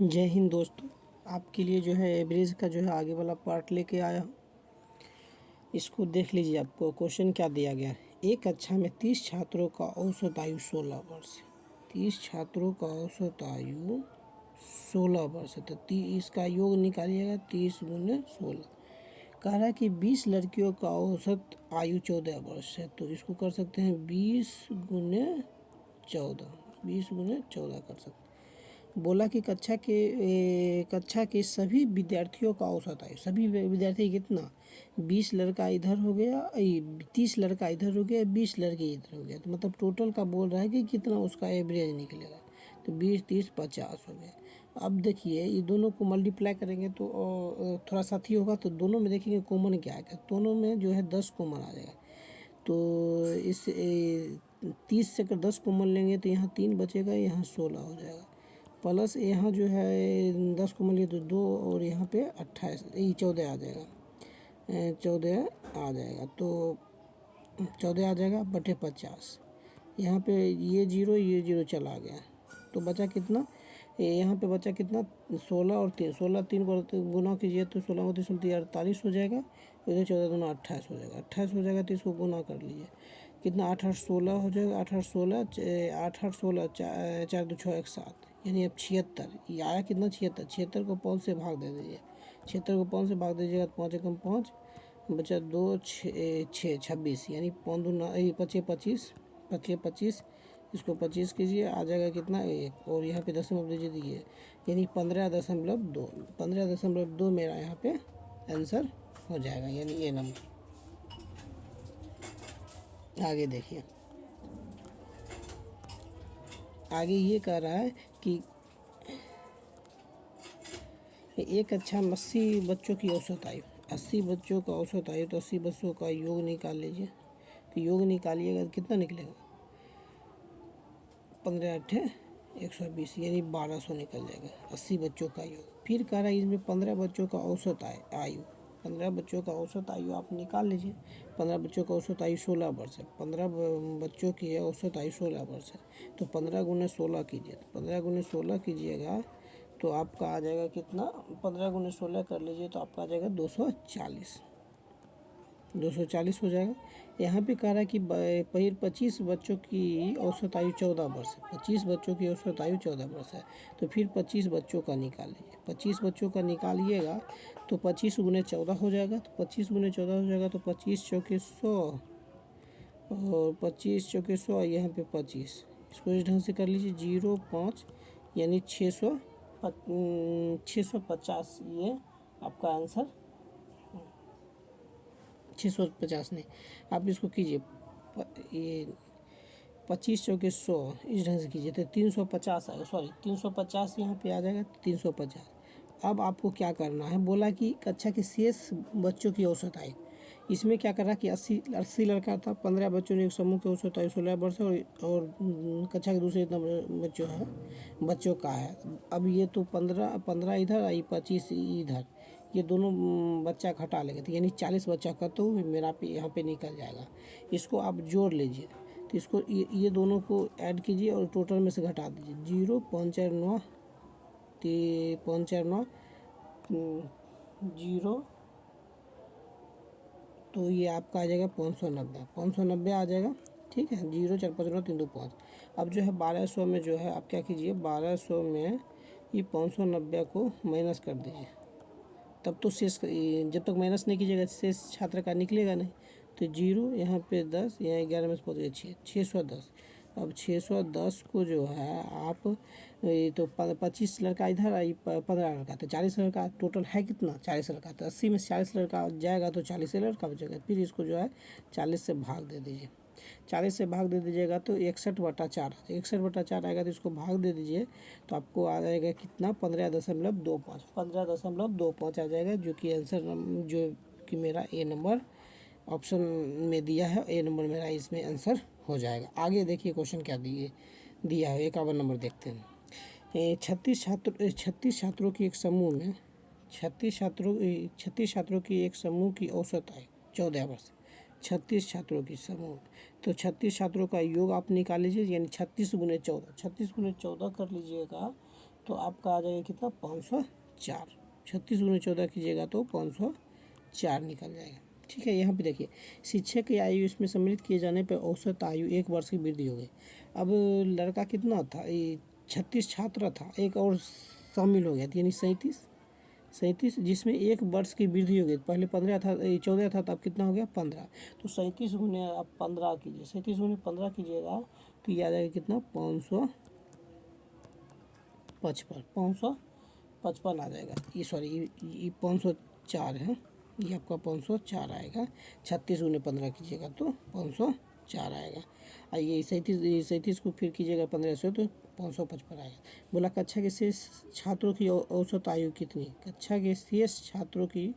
जय हिंद दोस्तों। आपके लिए जो है एवरेज का जो है आगे वाला पार्ट लेके आया हूँ। इसको देख लीजिए। आपको क्वेश्चन क्या दिया गया है। एक कक्षा में 30 छात्रों का औसत आयु 16 वर्ष है। 30 छात्रों का औसत आयु 16 वर्ष है। तो इसका योग निकालिएगा। 30 गुने 16 कह रहा है कि 20 लड़कियों का औसत आयु 14 वर्ष है। तो इसको कर सकते हैं 20 गुने 14। 20 गुने 14 कर सकते हैं। बोला कि कक्षा के सभी विद्यार्थियों का औसत आयु, सभी विद्यार्थी कितना, 20 लड़का इधर हो गया, 30 लड़का इधर हो गया, 20 लड़के इधर हो गया। तो मतलब टोटल का बोल रहा है कि कितना उसका एवरेज निकलेगा। तो 20 30 50 हो गया। अब देखिए ये दोनों को मल्टीप्लाई करेंगे तो थोड़ा साथी होगा। तो दोनों में देखेंगे कॉमन क्या है। दोनों में जो है 10 कॉमन आ जाएगा। तो इस 30 से अगर 10 कॉमन लेंगे तो यहाँ 3 बचेगा, यहाँ 16 हो जाएगा। प्लस यहाँ जो है 10 कॉमन लिए तो 2 और यहाँ पे 28 14 आ जाएगा। 14 आ जाएगा। तो 14 आ जाएगा बटे 50। यहाँ पे ये जीरो चला गया। तो बचा कितना, यहाँ पे बचा कितना, 16 और 3, 16 3 को गुना कीजिए तो 16 और 3 48 हो जाएगा। इधर 14 दूना 28 हो जाएगा। 28 हो जाएगा तो इसको गुना कर लीजिए। कितना, 8 8 16 हो जाएगा। 8 8 16 8 8 16 4 2 6 1 7, यानी अब 76। ये आया कितना, 76। 76 को 5 से भाग दे दीजिए। 76 को 5 से भाग दीजिएगा तो 5 एकम 5, बचा 2 6 26, यानी 5 दूना 25 25 25 25। इसको 25 कीजिए, आ जाएगा कितना, 1। और यहाँ पे दशमलव दीजिए दिए, यानी 15.2। 15.2 मेरा यहाँ पे आंसर हो जाएगा, यानी ये नंबर। आगे देखिए। आगे ये कह रहा है कि एक कक्षा में 80 बच्चों की औसत आयु, 80 बच्चों का औसत आयु। तो 80 बच्चों का योग निकाल लीजिए। तो योग निकालिएगा तो कितना निकलेगा, 15 8 120, यानी 1200 निकल जाएगा 80 बच्चों का योग। फिर कह रहा है इसमें 15 बच्चों का औसत आयु, 15 बच्चों का औसत आयु आप निकाल लीजिए। 15 बच्चों का औसत आयु 16 वर्ष है। 15 बच्चों की औसत आयु 16 वर्ष है। तो 15 गुने 16 कीजिए। तो 15 गुने 16 कीजिएगा तो आपका आ जाएगा कितना, 15 गुने 16 कर लीजिए तो आपका आ जाएगा 240। 240 हो जाएगा। यहाँ पे कह रहा है कि 25 बच्चों की औसत आयु 14 वर्ष है। 25 बच्चों की औसत आयु 14 वर्ष है। तो फिर 25 बच्चों का निकाल लीजिए। 25 बच्चों का निकालिएगा तो 25 गुने 14 हो जाएगा। तो 25 गुने 14 हो जाएगा। तो 25 चौके 100 और 25 चौके 100, यहाँ पे 25। इसको इस ढंग से कर लीजिए, 0 5, यानी 650। ये आपका आंसर 650 नहीं, आप इसको कीजिए ये 25 चौके 100 इस ढंग से कीजिए तो 350 आएगा। सॉरी 350 यहाँ पे आ जाएगा, 350। अब आपको क्या करना है, बोला कि कक्षा के शेष बच्चों की औसत आयु। इसमें क्या कर रहा है कि 80 लड़का था, 15 बच्चों ने एक समूह की औसत आयु 16 वर्ष और कक्षा के दूसरे बच्चों का है। अब ये तो 15 इधर आई, 25 इधर, ये दोनों बच्चा घटा लेंगे तो यानी 40 बच्चा का तो मेरा पे यहाँ पे निकल जाएगा। इसको आप जोड़ लीजिए। तो इसको ये दोनों को ऐड कीजिए और टोटल में से घटा दीजिए। 0 5 4 9 5 4 9 0, तो ये आपका आ जाएगा 590। 590 आ जाएगा, ठीक है। 0 4 5 9 3 2 5। अब जो है 1200 में जो है आप क्या कीजिए, 1200 में ये 590 को माइनस कर दीजिए। तब तो शेष, जब तक माइनस नहीं कीजिएगा शेष छात्र का निकलेगा नहीं। तो 0 यहाँ पे 10, यहाँ 11 में से पहुँच गए 610। अब 610 को जो है आप ये तो 25 लड़का इधर आई, 15 लड़का, तो 40 लड़का टोटल है कितना, 40 लड़का। तो 80 में 40 लड़का जाएगा तो 40 लड़का बचेगा। फिर इसको जो है 40 से भाग दे दीजिए। 40 से भाग दे दीजिएगा तो 61/4। 61/4 आएगा तो इसको भाग दे दीजिए तो आपको आ जाएगा कितना, 15.25। 15.25 आ जाएगा, जो कि आंसर जो कि मेरा ए नंबर ऑप्शन में दिया है। ए नंबर मेरा इसमें आंसर हो जाएगा। आगे देखिए क्वेश्चन क्या दिया है। 51 नंबर देखते हैं। 36 छात्रों की एक समूह में 36 छात्रों की एक समूह की औसत आयु 14 वर्ष। 36 छात्रों की समूह, तो 36 छात्रों का योग आप निकाल लीजिए, यानी 36 गुने 14। 36 गुने 14 कर लीजिएगा तो आपका आ जाएगा कितना 504। 36 गुने 14 कीजिएगा तो 504 निकल जाएगा। ठीक है, यहाँ पे देखिए शिक्षक की आयु इसमें सम्मिलित किए जाने पर औसत आयु 1 वर्ष की वृद्धि हो गई। अब लड़का कितना था, ये 36 छात्र था, एक और शामिल हो गया यानी 37 जिसमें 1 वर्ष की वृद्धि हो गई। पहले 15 था, 14 था, तब कितना हो गया 15। तो 37 गुने आप 15 कीजिए, 37 गुने 15 कीजिएगा तो ये आ जाएगा कितना 555 आ जाएगा। ये सॉरी ये 504 है, ये आपका 504 आएगा। 36 गुने 15 कीजिएगा तो 504 आएगा। ये 37 को फिर कीजिएगा 15 से तो 555 आएगा। बोला कक्षा के शेष छात्रों की औसत आयु कितनी। कक्षा के शेष छात्रों की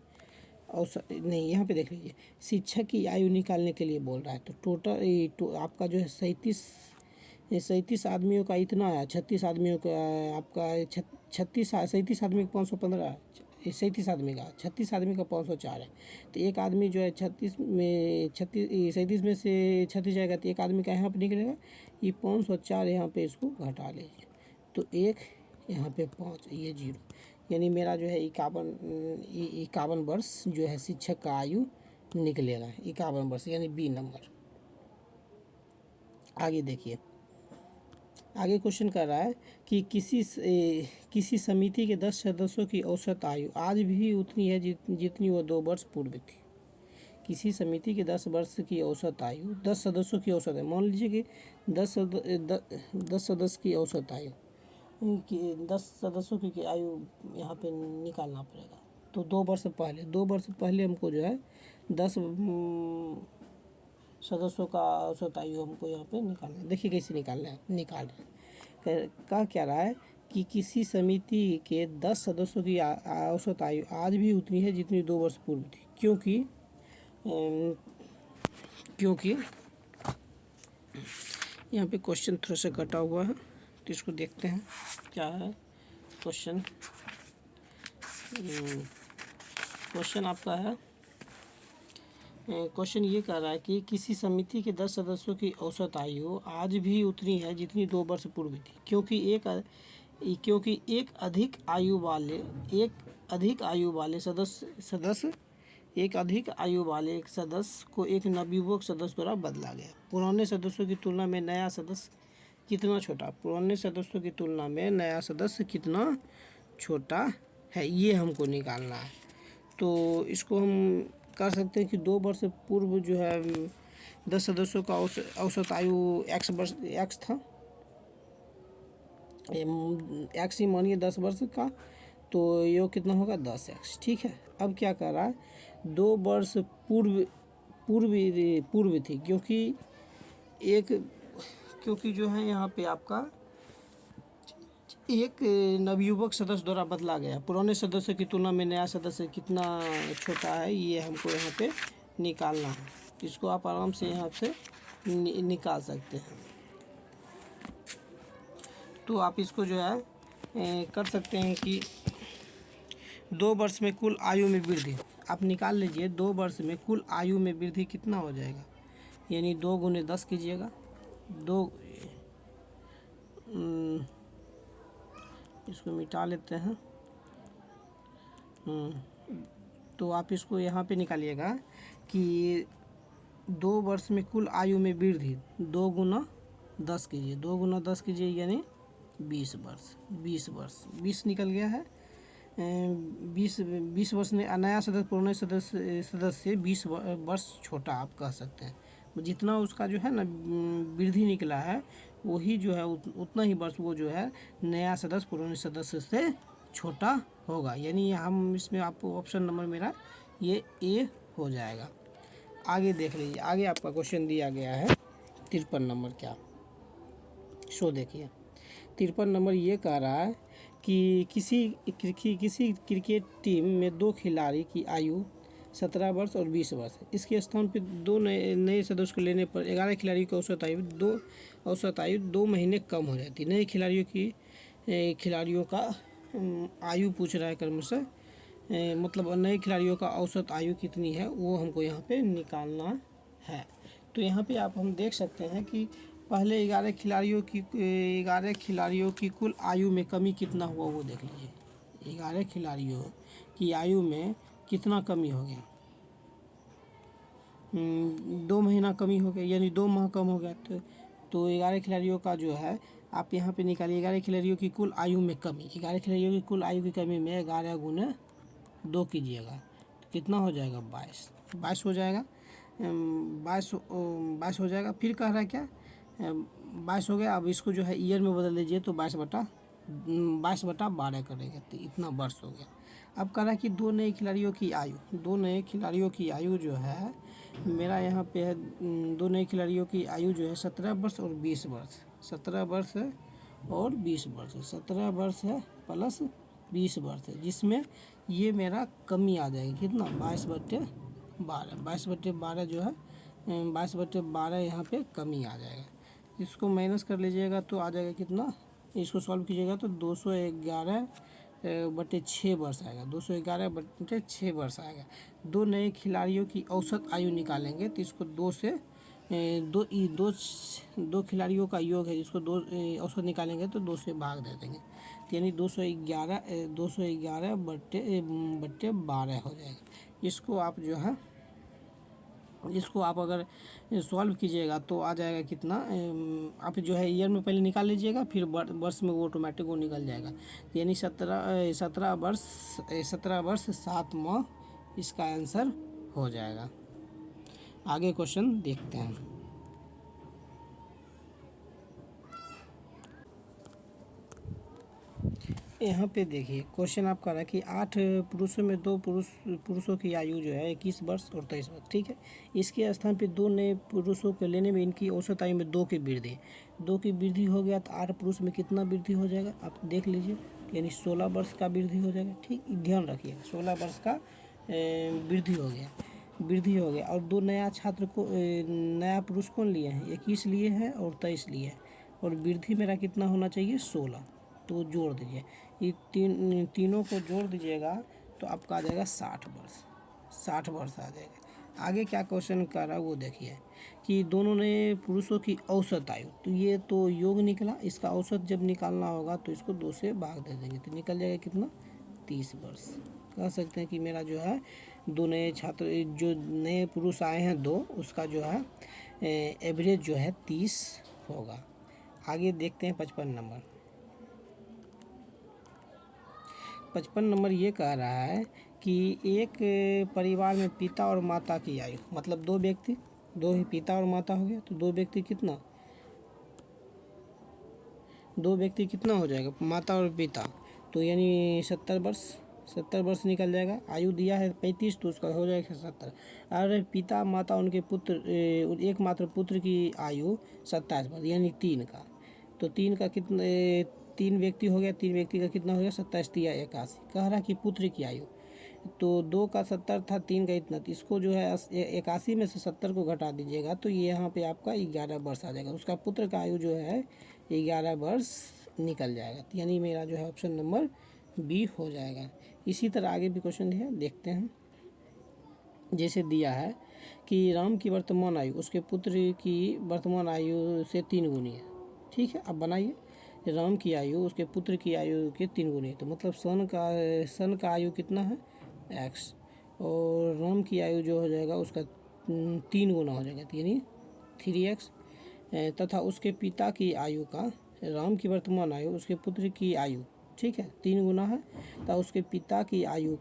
औसत नहीं, यहाँ पे देख लीजिए शिक्षक की आयु निकालने के लिए बोल रहा है। तो टोटल आपका जो है 37 आदमियों का इतना है, 36 आदमियों का आपका 37 आदमी का 515, 37 आदमी का 36 आदमी का 504 है। तो एक आदमी जो है 36 में 37 में से 36 जाएगा तो एक आदमी का यहाँ पे निकलेगा, ये 504 यहाँ पे इसको घटा लीजिए तो 1 यहाँ पे 5, ये 0, यानी मेरा जो है 51 वर्ष जो है शिक्षक का आयु निकलेगा, 51 वर्ष यानी बी नंबर। आगे देखिए, आगे क्वेश्चन कर रहा है कि किसी समिति के 10 सदस्यों की औसत आयु आज भी उतनी है जितनी वो 2 वर्ष पूर्व थी। किसी समिति के 10 वर्ष की औसत आयु 10 सदस्यों की औसत है, मान लीजिए कि 10 सदस्य की औसत आयु कि 10 सदस्यों की आयु यहाँ पे निकालना पड़ेगा। तो 2 वर्ष पहले हमको जो है 10 सदस्यों का औसत आयु हमको यहाँ पे निकालना है। देखिए कैसे निकाल रहे हैं, कह क्या रहा है कि किसी समिति के 10 सदस्यों की औसत आयु आज भी उतनी है जितनी 2 वर्ष पूर्व थी, क्योंकि यहाँ पे क्वेश्चन थोड़ा सा कटा हुआ है तो इसको देखते हैं क्या है क्वेश्चन। क्वेश्चन आपका है, क्वेश्चन ये कह रहा है कि किसी समिति के 10 सदस्यों की औसत आयु आज भी उतनी है जितनी 2 वर्ष पूर्व थी, क्योंकि एक अधिक आयु वाले एक सदस्य को एक नवयुवक सदस्य द्वारा बदला गया। पुराने सदस्यों की तुलना में नया सदस्य कितना छोटा, पुराने सदस्यों की तुलना में नया सदस्य कितना छोटा है, ये हमको निकालना है। तो इसको हम कर सकते हैं कि 2 वर्ष पूर्व जो है 10 सदस्यों का औसत आयु x था, x ही मानिए 10 वर्ष का, तो ये कितना होगा 10x। ठीक है, अब क्या कर रहा है 2 वर्ष पूर्व थी, क्योंकि जो है यहाँ पे आपका एक नवयुवक सदस्य द्वारा बदला गया। पुराने सदस्य की तुलना में नया सदस्य कितना छोटा है, ये हमको यहाँ पे निकालना है। इसको आप आराम से यहाँ से निकाल सकते हैं। तो आप इसको जो है कर सकते हैं कि 2 वर्ष में कुल आयु में वृद्धि आप निकाल लीजिए। 2 वर्ष में कुल आयु में वृद्धि कितना हो जाएगा, यानी 2 गुने 10 कीजिएगा, इसको मिटा लेते हैं। तो आप इसको यहाँ पे निकालिएगा कि 2 वर्ष में कुल आयु में वृद्धि 2 गुना 10 कीजिए, 2 गुना 10 कीजिए यानी 20 वर्ष 20 निकल गया है। 20 वर्ष ने नया सदस्य पुराने सदस्य से 20 वर्ष छोटा आप कह सकते हैं। जितना उसका जो है ना वृद्धि निकला है वही जो है उतना ही वर्ष वो जो है नया सदस्य पुराने सदस्य से छोटा होगा, यानी हम इसमें आपको ऑप्शन नंबर मेरा ये ए हो जाएगा। आगे देख लीजिए, आगे आपका क्वेश्चन दिया गया है 53 नंबर क्या, सो देखिए 53 नंबर ये कह रहा है कि किसी क्रिकेट टीम में 2 खिलाड़ी की आयु 17 वर्ष और 20 वर्ष है। इसके स्थान पर 2 नए सदस्य को लेने पर 11 खिलाड़ियों की औसत आयु 2 महीने कम हो जाती है। नए खिलाड़ियों का आयु पूछ रहा है क्रमशः, मतलब नए खिलाड़ियों का औसत आयु कितनी है वो हमको यहाँ पे निकालना है। तो यहाँ पे हम देख सकते हैं कि पहले 11 खिलाड़ियों की कुल आयु में कमी कितना हुआ वो देख लीजिए। 11 खिलाड़ियों की आयु में कितना कमी हो गया। 2 महीना कमी हो गया, यानी 2 माह कम हो गया। तो 11 खिलाड़ियों का जो है आप यहाँ पे निकालिए। 11 खिलाड़ियों की कुल आयु में कमी, 11 खिलाड़ियों की कुल आयु की कमी में 11 गुने 2 कीजिएगा तो कितना हो जाएगा, 22 हो जाएगा। 22 हो जाएगा। फिर कह रहा है क्या, 22 हो गया। अब इसको जो है ईयर में बदल दीजिए तो 22/12 करेगा, तो इतना वर्ष हो गया। अब कह रहा है कि 2 नए खिलाड़ियों की आयु मेरा यहाँ पे है। 2 नए खिलाड़ियों की आयु जो है 17 वर्ष और 20 वर्ष। 17 वर्ष है और 20 वर्ष है। 17 वर्ष है प्लस 20 वर्ष है, जिसमें ये मेरा कमी आ जाएगी कितना, 22/12। 22/12 जो है 22/12 यहाँ पे कमी आ जाएगा। इसको माइनस कर लीजिएगा तो आ जाएगा कितना, इसको सॉल्व कीजिएगा तो 211/6 वर्ष आएगा। 211/6 वर्ष आएगा। 2 नए खिलाड़ियों की औसत आयु निकालेंगे तो इसको दो खिलाड़ियों का योग है, जिसको औसत निकालेंगे तो 2 से भाग दे देंगे, तो यानी 211/12 हो जाएगा। इसको आप अगर सॉल्व कीजिएगा तो आ जाएगा कितना, आप जो है ईयर में पहले निकाल लीजिएगा, फिर वर्ष में वो ऑटोमेटिक वो निकल जाएगा। यानी 17 वर्ष 7 माह इसका आंसर हो जाएगा। आगे क्वेश्चन देखते हैं। यहाँ पे देखिए क्वेश्चन आपका रहा कि 8 पुरुषों में 2 पुरुषों की आयु जो है 21 वर्ष और 23 वर्ष, ठीक है। इसके स्थान पे 2 नए पुरुषों को लेने में इनकी औसत आयु में 2 की वृद्धि हो गया, तो 8 पुरुष में कितना वृद्धि हो जाएगा आप देख लीजिए, यानी 16 वर्ष का वृद्धि हो जाएगा। ठीक, ध्यान रखिए 16 वर्ष का वृद्धि हो गया। और 2 नया पुरुष कौन लिए हैं, 21 लिए हैं और 23 लिए हैं, और वृद्धि मेरा कितना होना चाहिए, 16। तो जोड़ दीजिए, ये तीनों को जोड़ दीजिएगा तो आपका आ जाएगा 60 वर्ष आ जाएगा। आगे क्या क्वेश्चन कर रहा है वो देखिए कि दोनों ने पुरुषों की औसत आयु, तो ये तो योग निकला, इसका औसत जब निकालना होगा तो इसको 2 से भाग दे देंगे तो निकल जाएगा कितना, 30 वर्ष। कह सकते हैं कि मेरा जो है जो नए पुरुष आए हैं 2, उसका जो है एवरेज जो है 30 होगा। आगे देखते हैं 55 नंबर ये कह रहा है कि एक परिवार में पिता और माता की आयु, मतलब 2 व्यक्ति, 2 ही पिता और माता हो गया, तो 2 व्यक्ति कितना हो जाएगा, माता और पिता, तो यानी 70 वर्ष निकल जाएगा। आयु दिया है 35 तो उसका हो जाएगा 70। और पिता माता उनके पुत्र, एकमात्र पुत्र की आयु 27 वर्ष, यानी 3 का, तो 3 का कितना, 3 व्यक्ति हो गया, 3 व्यक्ति का कितना हो गया, 27 या 81। कह रहा कि पुत्र की आयु, तो 2 का 70 था, 3 का इतना, तो इसको जो है 81 में से 70 को घटा दीजिएगा तो ये यहाँ पे आपका 11 वर्ष आ जाएगा। उसका पुत्र का आयु जो है 11 वर्ष निकल जाएगा, तो यानी मेरा जो है ऑप्शन नंबर बी हो जाएगा। इसी तरह आगे भी क्वेश्चन है, देखते हैं। जैसे दिया है कि राम की वर्तमान आयु उसके पुत्र की वर्तमान आयु से 3 गुनी है, ठीक है। अब बनाइए, राम की आयु उसके पुत्र की आयु के 3 गुनी है, तो मतलब सन का आयु कितना है, x, और राम की आयु जो हो जाएगा उसका 3 गुना हो जाएगा, यानी 3x, तथा उसके पिता की आयु का, राम की वर्तमान आयु उसके पुत्र की आयु, ठीक है, 3 गुना है, तथा उसके पिता की आयु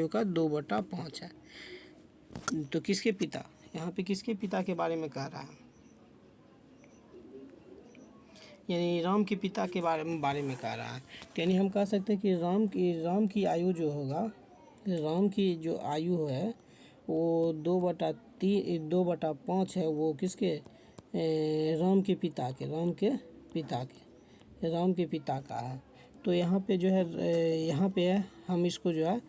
का 2/5 है। तो किसके पिता, यहाँ पे किसके पिता के बारे में कह रहा है, यानी राम के पिता के बारे में कह रहा है। तो यानी हम कह सकते हैं कि राम की आयु जो होगा, राम की जो आयु है वो 2/5 है, वो किसके, राम के पिता का है। तो यहाँ पे जो है, हम इसको जो है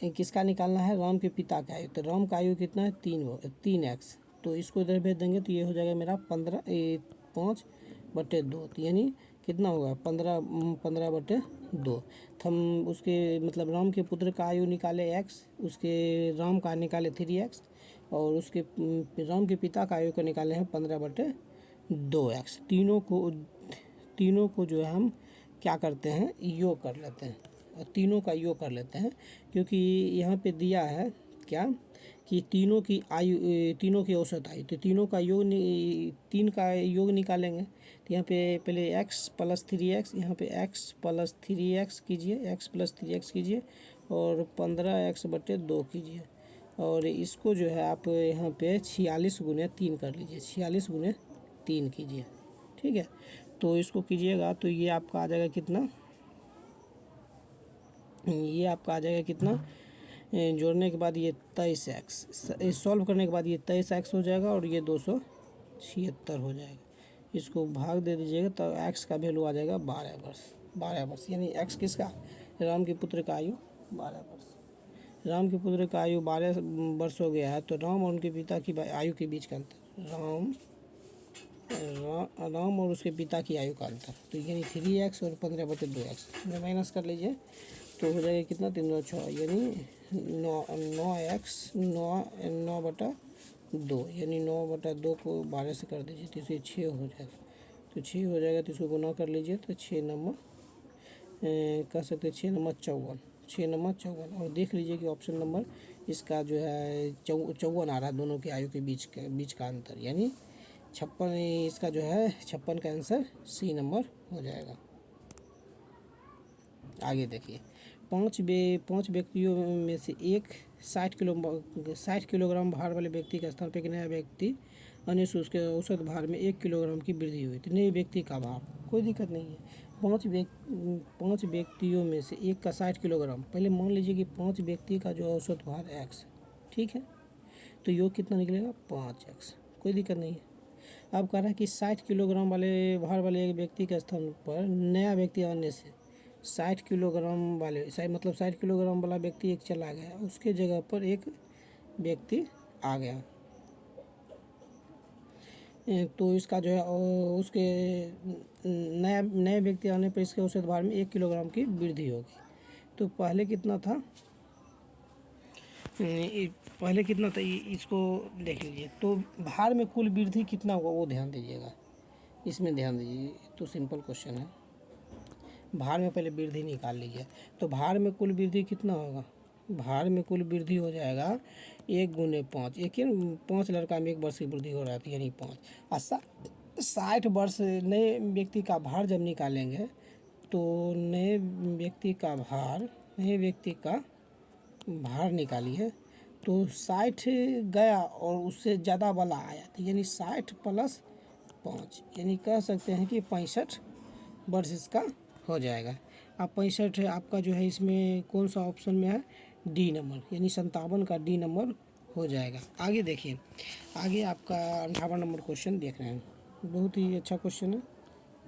किसका निकालना है, राम के पिता का आयु, तो राम का आयु कितना है, 3x, तो इसको इधर भेज देंगे तो ये हो जाएगा मेरा 5/2, तो यानी कितना होगा, 15/2। तो हम उसके मतलब राम के पुत्र का आयु निकाले x, उसके राम का निकाले 3x, और उसके राम के पिता का आयु को निकाले हैं 15/2x। तीनों को जो है हम क्या करते हैं, योग कर लेते हैं, और तीनों का योग कर लेते हैं, क्योंकि यहाँ पे दिया है क्या कि तीनों की आयु, तीनों की औसत आयु, तो तीनों का योग तीन का योग निकालेंगे। तो यहाँ पे पहले x + 3x, यहाँ पे x + 3x कीजिए, x + 3x कीजिए और 15x/2 कीजिए, और इसको जो है आप यहाँ पे 46×3 कर लीजिए, 46×3 कीजिए। ठीक है, तो इसको कीजिएगा तो ये आपका आ जाएगा कितना, ये आपका आ जाएगा कितना, जोड़ने के बाद ये 23x, सॉल्व करने के बाद ये 23x हो जाएगा और ये 276 हो जाएगा। इसको भाग दे दीजिएगा तो x का वैल्यू आ जाएगा 12 वर्ष। 12 वर्ष यानी x किसका, राम के पुत्र का आयु 12 वर्ष। राम के पुत्र का आयु 12 वर्ष हो गया है, तो राम और उनके पिता की आयु के बीच का अंतर, राम और उसके पिता की आयु का अंतर, तो यानी 3x और 15/2x माइनस कर लीजिए तो हो जाएगा कितना, 3×6 यानी 9x 9/2, यानी 9/2 को 12 से कर दीजिए तो इसे 6 हो जाएगा, तो 6 हो जाएगा, तो इसको गुना कर लीजिए तो 6 नंबर कह सकते हैं 6 नंबर 54, 6 नंबर 54। और देख लीजिए कि ऑप्शन नंबर इसका जो है 54 आ रहा है, दोनों की आयु के बीच का अंतर, यानी 56, इसका जो है 56 का आंसर सी नंबर हो जाएगा। आगे देखिए, पाँच व्यक्तियों में से एक 60 किलोग्राम भार वाले व्यक्ति के स्थान पर एक नया व्यक्ति आने से उसके औसत भार में 1 किलोग्राम की वृद्धि हुई, तो नए व्यक्ति का भार कोई दिक्कत नहीं है। पाँच व्यक्तियों में से एक का 60 किलोग्राम, पहले मान लीजिए कि 5 व्यक्ति का जो औसत भार x, ठीक है, तो योग कितना निकलेगा 5x, कोई दिक्कत नहीं है। अब कह रहा है कि 60 किलोग्राम वाले भार वाले एक व्यक्ति के स्थान पर नया व्यक्ति आने से 60 किलोग्राम वाले, मतलब 60 किलोग्राम वाला व्यक्ति एक चला गया, उसके जगह पर एक व्यक्ति आ गया, तो इसका जो है उसके नए व्यक्ति आने पर इसके औसत भार में 1 किलोग्राम की वृद्धि होगी। तो पहले कितना था, इसको देख लीजिए, तो भार में कुल वृद्धि कितना होगा वो ध्यान दीजिएगा, इसमें ध्यान दीजिए, तो सिंपल क्वेश्चन है। भार में पहले वृद्धि निकाल लीजिए, तो भार में कुल वृद्धि कितना होगा, भार में कुल वृद्धि हो जाएगा 1×5, 5 लड़का में 1 वर्ष की वृद्धि हो रहा है, यानी 5, और 60 वर्ष नए व्यक्ति का भार जब निकालेंगे तो नए व्यक्ति का भार निकालिए, तो 60 गया और उससे ज़्यादा वाला आया, तो यानी 60 + 5, यानी कह सकते हैं कि 65 वर्ष इसका हो जाएगा। अब 65 आपका जो है इसमें कौन सा ऑप्शन में है, डी नंबर, यानी 57 का डी नंबर हो जाएगा। आगे देखिए, आगे आपका 58 नंबर क्वेश्चन देख रहे हैं, बहुत ही अच्छा क्वेश्चन है,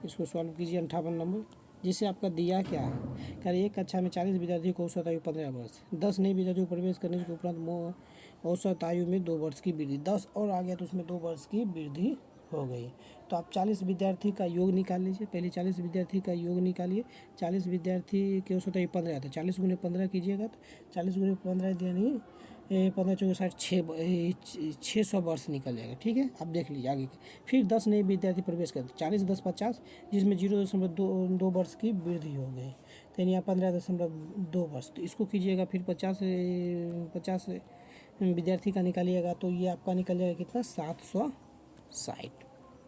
इसको सॉल्व कीजिए। 58 नंबर, जिसे आपका दिया क्या है, कह रहे एक कक्षा में 40 विद्यार्थियों को औसत आयु 15 वर्ष, 10 नए विद्यार्थियों को प्रवेश करने के उपरांत औसत आयु में 2 वर्ष की वृद्धि, 10 और आ गया तो उसमें 2 वर्ष की वृद्धि हो गई। तो आप 40 विद्यार्थी का योग निकाल लीजिए, पहले 40 विद्यार्थी का योग निकालिए। 40 विद्यार्थी के औसत आयु 15 था, 40×15 कीजिएगा तो 40×15 यानी 15×4 = 600 वर्ष निकल जाएगा। ठीक है, अब देख लीजिए आगे। फिर 10 नए विद्यार्थी प्रवेश करते, 40 × 10 = 50, जिसमें 0.2 वर्ष की वृद्धि हो गई, तो यानी 15.2 वर्ष। तो इसको कीजिएगा, फिर 50 विद्यार्थी का निकालिएगा तो ये आपका निकल जाएगा कितना, 760।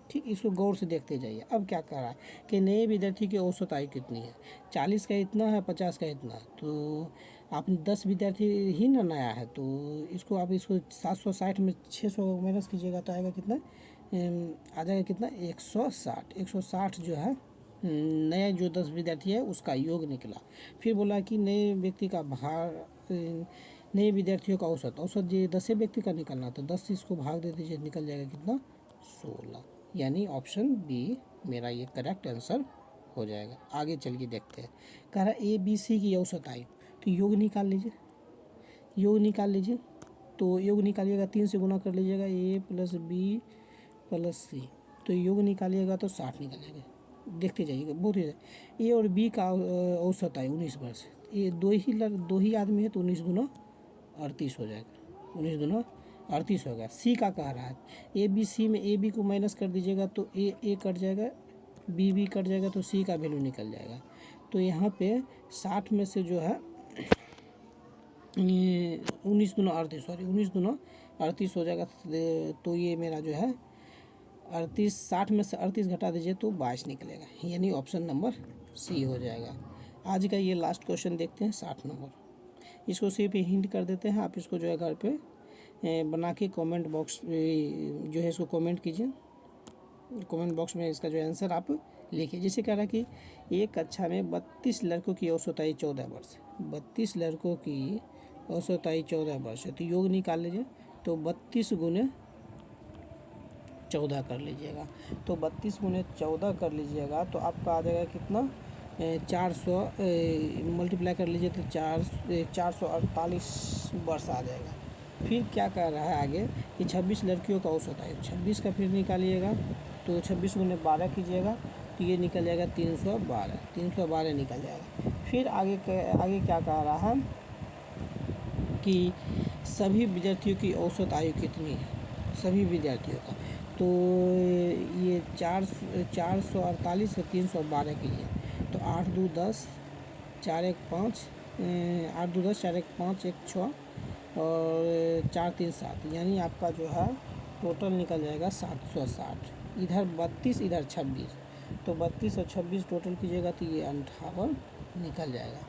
ठीक, इसको गौर से देखते जाइए। अब क्या कर रहा है कि नए विद्यार्थी की औसत आयु कितनी है, 40 का इतना है, 50 का इतना, तो आपने 10 विद्यार्थी ही ना नया है, तो इसको 760 में 600 माइनस कीजिएगा तो आएगा कितना, आ जाएगा कितना, 160 जो है नया जो 10 विद्यार्थी है उसका योग निकला। फिर बोला कि नए व्यक्ति का भार, नए विद्यार्थियों का औसत जो 10 व्यक्ति का निकलना, तो 10 से इसको भाग दे दीजिए, निकल जाएगा कितना, 16, यानी ऑप्शन बी मेरा ये करेक्ट आंसर हो जाएगा। आगे चलिए देखते हैं, कह रहा है ABC की औसत आयु, तो योग निकाल लीजिए, तो योग निकालिएगा 3 से गुना कर लीजिएगा, A + B + C, तो योग निकालिएगा तो 60 निकलेगा। देखते जाइएगा, बहुत ही ए और बी का औसत आयु 19 वर्ष, ये दो ही आदमी है, तो 19 दूना 38 हो जाएगा, 19 दूना 38 हो गया। सी का कह रहा है ए बी सी में ए बी को माइनस कर दीजिएगा तो ए कट जाएगा, बी कट जाएगा तो सी का वैल्यू निकल जाएगा। तो यहाँ पे 60 में से जो है 19 दूना 38, सॉरी 19 दूना 38 हो जाएगा। तो ये मेरा जो है 38, 60 में से 38 घटा दीजिए तो 22 निकलेगा, यानी ऑप्शन नंबर सी हो जाएगा। आज का ये लास्ट क्वेश्चन देखते हैं 60 नंबर। इसको सिर्फ हिंट कर देते हैं, आप इसको जो है घर पे बना के कमेंट बॉक्स जो है इसको कमेंट कीजिए, कमेंट बॉक्स में इसका जो आंसर आप लिखिए। जैसे कह रहा है कि एक कक्षा में 32 लड़कों की औसत आयु 14 वर्ष, 32 लड़कों की औसत आयु 14 वर्ष है। तो योग निकाल लीजिए, तो 32 गुने 14 कर लीजिएगा। तो 32 गुने 14 कर लीजिएगा तो आपका आ जाएगा कितना, 400 मल्टीप्लाई कर लीजिए तो 448 वर्ष आ जाएगा। फिर क्या कर रहा है आगे कि 26 लड़कियों का औसत आयु, 26 का फिर निकालिएगा तो 26 गुने 12 कीजिएगा तो ये निकल जाएगा 312 निकल जाएगा। फिर आगे क्या कह रहा है कि सभी विद्यार्थियों की औसत आयु कितनी है, सभी विद्यार्थियों का। तो ये 448 से 312 कीजिए तो 8 2 10 4 1 5, 8 2 10 4 1 5 1 6 और 4 3 7, यानी आपका जो है टोटल निकल जाएगा 760। इधर 32 इधर 26, तो 32 और 26 टोटल कीजिएगा तो ये 58 निकल जाएगा,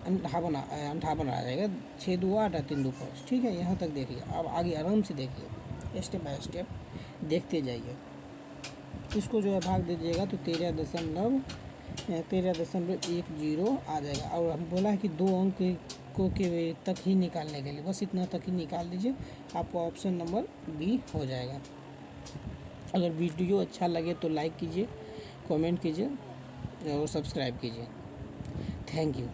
58 आ जाएगा। 6 2 8 3 2 5। ठीक है, यहाँ तक देखिए। अब आगे आराम से देखिए, स्टेप बाय स्टेप देखते जाइए। इसको जो है भाग दीजिएगा तो 13.10 आ जाएगा। और हम बोला है कि 2 अंक को के तक ही निकालने के लिए, बस इतना तक ही निकाल दीजिए, आपको ऑप्शन नंबर बी हो जाएगा। अगर वीडियो अच्छा लगे तो लाइक कीजिए, कमेंट कीजिए और सब्सक्राइब कीजिए। Thank you.